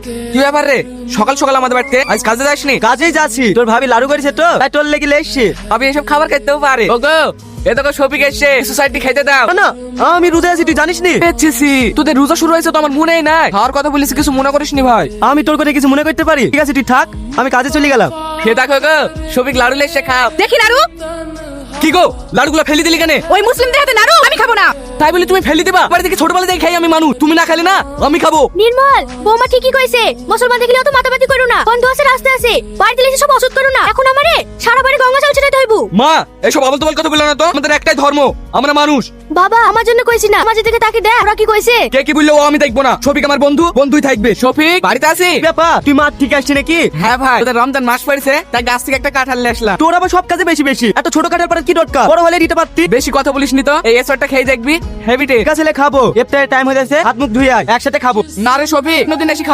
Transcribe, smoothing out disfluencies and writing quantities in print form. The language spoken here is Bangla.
কি ব্যাপার রে, সকাল সকাল আমাদের বাড়িতে? আজ কাজে যাসনি? কাজেই যাচ্ছি, তোর ভাবি লাড়ু করেছে তো তাই তোর লেগে এসছি। আমি এসব খাবার খেতেও পারে? ওগো, এ দেখো শফিক এসছে, সোসাইটি খেতে দাও। না আমি রোজা আছি, তুই জানিস নি? পেয়েছি, তোদের রোজা শুরু হয়েছে তো আমার মনেই নাই। খাওয়ার কথা বলিস, কিছু মনে করিসনি ভাই? আমি তোর করে কিছু মনে করতে পারি? ঠিক আছে তুই থাক, আমি কাজে চলে গেলাম। খেয়ে দেখো গো, শফিক লাড়ু লেসে খাও। দেখি নাড়ু। কি গো, লাড়ুগুলো ফেলে দিলি কেন? ওই মুসলিমদের হাতে নাড়ু আমি খাবো না। তাই বলে তুমি ফেলে দিবা? বাড়ি থেকে ছোটবেলা থেকে খাই আমি মানুষ, তুমি না খেলে না আমি খাবো। নির্মল, বৌমা ঠিকই কইছে। মুসলমান দেখলে অত মাতামাতি করো না। বন্ধু আছে, রাস্তা আছে, বাড়ি দিলে সব ওষুধ করো না। এখন আমারে সারা বাড়ি গঙ্গা জল ছিটাইতে হইব। মা, এসব আবল তাবল কথা বললো না তো। আমাদের একটাই ধর্ম, আমরা মানুষ। বাবা আমার জন্য কইছি না, মাঝে থেকে তাকে দেখ ওরা কি কইছে। কে কি বললো ও আমি দেখবো না। শফিক আমার বন্ধু, বন্ধুই থাকবে। শফিক বাড়িতে আছি? ব্যাপার তুই মাঠ ঠিক আসছি নাকি? হ্যাঁ ভাই, তোদের রমজান মাস পড়েছে তাই গাছ থেকে একটা কাঁঠাল নিয়ে আসলাম। তোর আবার সব কাজে বেশি বেশি, এত ছোট কাটার পরে কি দরকার? বড় হলে দিতে পারতি। বেশি কথা বলিসনি তো। এই এসরটা খেয়ে দেখবি, হেভি টেস্ট। ঠিক আছে খাবো, ইফতারের টাইম হয়ে যাচ্ছে, হাত মুখ ধুই আয়, একসাথে খাবো। না রে শফিক, কোনদিন এসে খাবো।